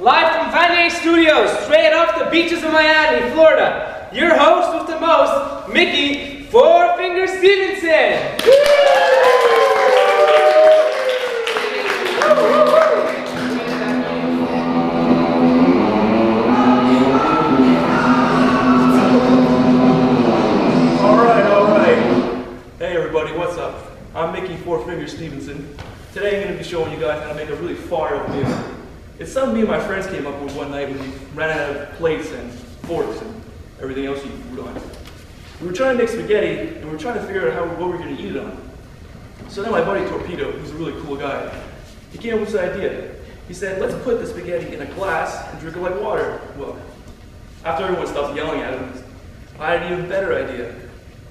live from Vanier Studios, straight off the beaches of Miami, Florida. Your host with the most, Mickey Four Finger Stevenson. All right. Hey everybody, what's up? I'm Mickey Four Finger Stevenson. Today I'm going to be showing you guys how to make a really fire meal. It's something me and my friends came up with one night when we ran out of plates and forks and everything else you eat food on. We were trying to make spaghetti and we were trying to figure out what we were going to eat it on. So then my buddy Torpedo, who's a really cool guy, he came up with this idea. He said, let's put the spaghetti in a glass and drink it like water. Well, after everyone stopped yelling at him, I had an even better idea.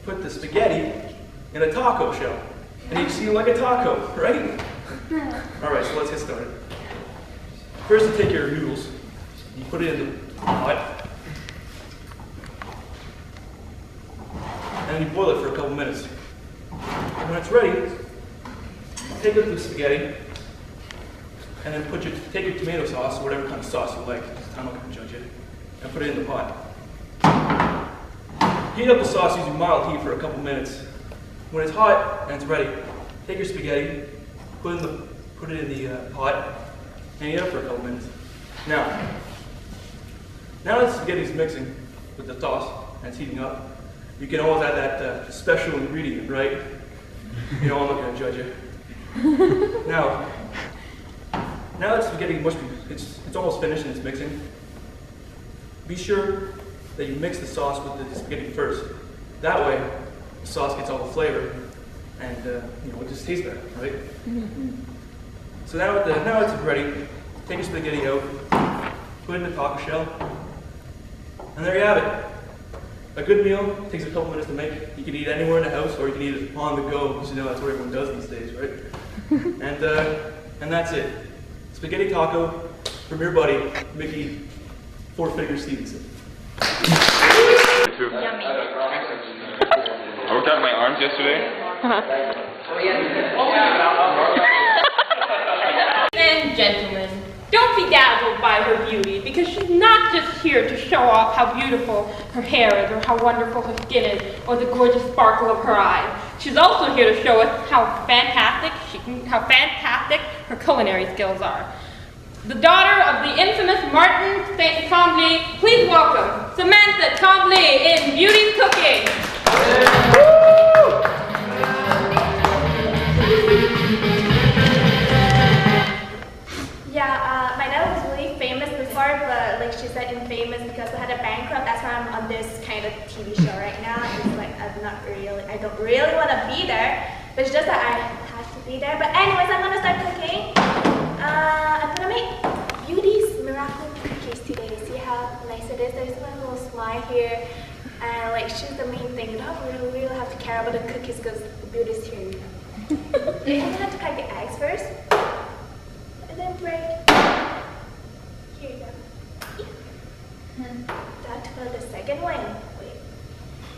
Put the spaghetti in a taco shell. And you see like a taco, right? Alright, so let's get started. First, you take your noodles, you put it in the pot, and you boil it for a couple minutes. And when it's ready, take out the spaghetti, and then take your tomato sauce, or whatever kind of sauce you like, I'm not going to judge it, and put it in the pot. Heat up the sauce using mild heat for a couple minutes. When it's hot and it's ready, take your spaghetti, put it in the pot, and heat it up for a couple minutes. Now that the spaghetti is mixing with the sauce and it's heating up, you can always add that special ingredient, right? You know, I'm not going to judge you. Now that spaghetti it's almost finished and it's mixing, be sure that you mix the sauce with the spaghetti first. That way, the sauce gets all the flavor, and it just tastes better, right? So now it's ready. Take your spaghetti out, put it in the taco shell, and there you have it. A good meal takes a couple minutes to make. You can eat it anywhere in the house, or you can eat it on the go, because that's what everyone does these days, right? And that's it. Spaghetti taco from your buddy, Mickey Four Finger Stevenson. Yummy. I worked out my arms yesterday. And gentlemen, don't be dazzled by her beauty, because she's not just here to show off how beautiful her hair is, or how wonderful her skin is, or the gorgeous sparkle of her eyes. She's also here to show us how fantastic her culinary skills are. The daughter of the infamous Martin St. Tremblay, please welcome Samantha Tremblay in Beauty's Cooking. Yeah, my dad was really famous before, but like she said, infamous because I had a bankrupt. That's why I'm on this kind of TV show right now. It's like I don't really want to be there, but it's just that I have to be there. But anyways, I'm gonna start cooking. I'm gonna make Beauty's Miracle Cookies today. See how nice it is? There's one little smile here, and like she's the main thing. You don't really have to care about the cookies because Beauty's here. I'm gonna have to crack the eggs first. And then break. Here you go. Yeah. That for the second one. Wait.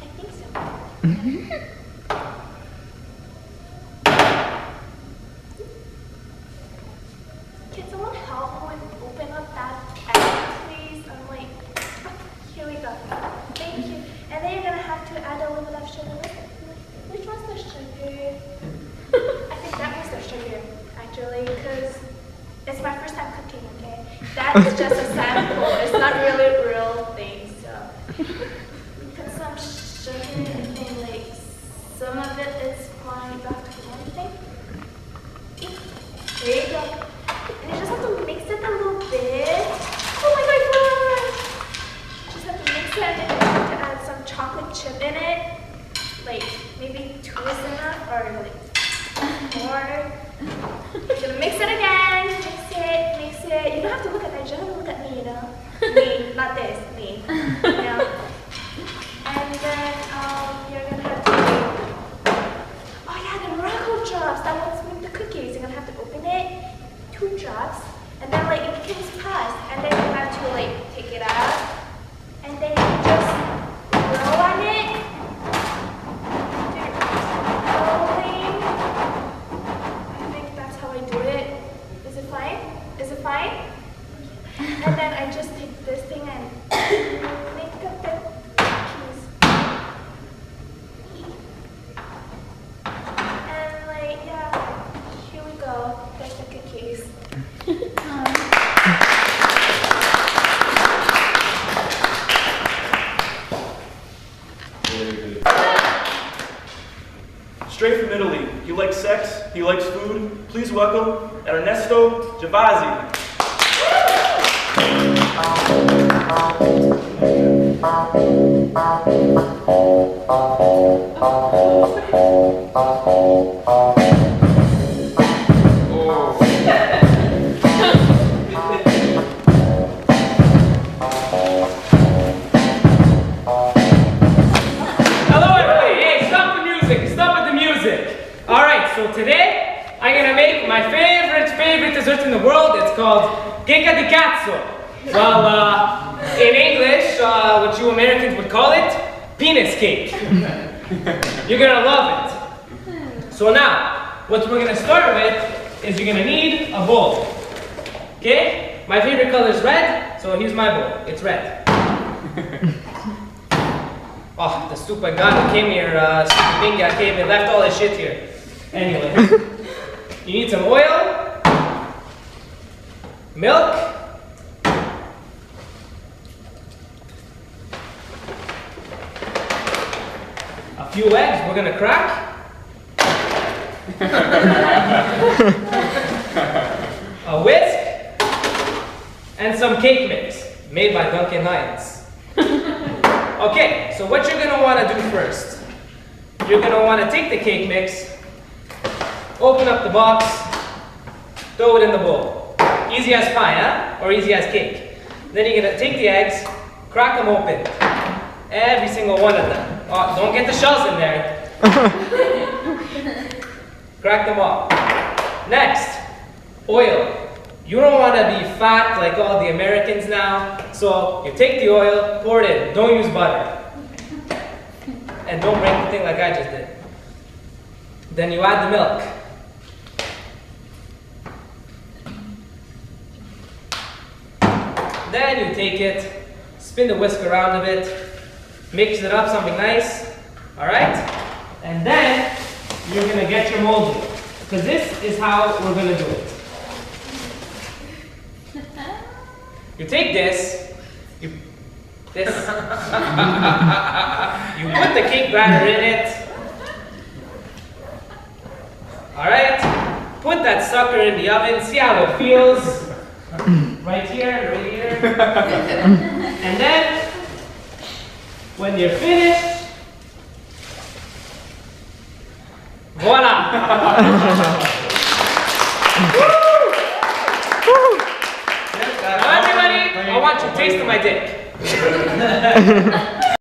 I think so. Can someone help me open up that egg, please? I'm like, here we go. Thank you. And then you're gonna have to add a little bit of sugar. Which one's the sugar? I think that one's the sugar, actually, because it's my first time cooking, okay? That is just a sample. It's not really a real thing, so. Put some sugar and then like some of it is flying back to one thing. There you go. And you just have to mix it a little bit. Oh my god! Just have to mix it and then you have to add some chocolate chip in it. Like maybe 2 is enough or like more. You're gonna mix it again, mix it. You don't have to look at that, you just have to look at me, you know? Me, not this, me. You know? And then you're gonna have to oh yeah, the miracle drops. That one's with the cookies. You're gonna have to open it, 2 drops, and then like it becomes past. And then you have to like take it out. And then you just roll on it. Rolling. I think that's how I do it. Is it fine? Is it fine? And then I just take this thing and make a bit piece. And like, yeah, here we go. There's like a case. Straight from Italy, he likes sex, he likes food. Please welcome Ernesto Javazzi. So today, I'm gonna make my favorite dessert in the world. It's called cacca di cazzo. Well, in English, what you Americans would call it, penis cake. You're gonna love it. So now, what we're gonna start with is you're gonna need a bowl. Okay? My favorite color is red, so here's my bowl. It's red. Oh, the stupid guy who came here, stupid binga came and left all his shit here. Anyway, you need some oil, milk, a few eggs we're gonna crack, a whisk, and some cake mix made by Duncan Hines. Okay, so what you're gonna wanna do first, you're gonna wanna take the cake mix, open up the box, throw it in the bowl. Easy as pie, huh? Or easy as cake. Then you're gonna take the eggs, crack them open. Every single one of them. Oh, don't get the shells in there. Crack them off. Next, oil. You don't want to be fat like all the Americans now. So you take the oil, pour it in. Don't use butter. And don't break the thing like I just did. Then you add the milk. Then you take it, spin the whisk around a bit, mix it up something nice, all right? And then you're gonna get your mold, because this is how we're gonna do it. You take this, you put the cake batter in it, all right? Put that sucker in the oven, see how it feels. Right here, right here. And then, when you're finished, voila! Now everybody, I want you to taste my dick.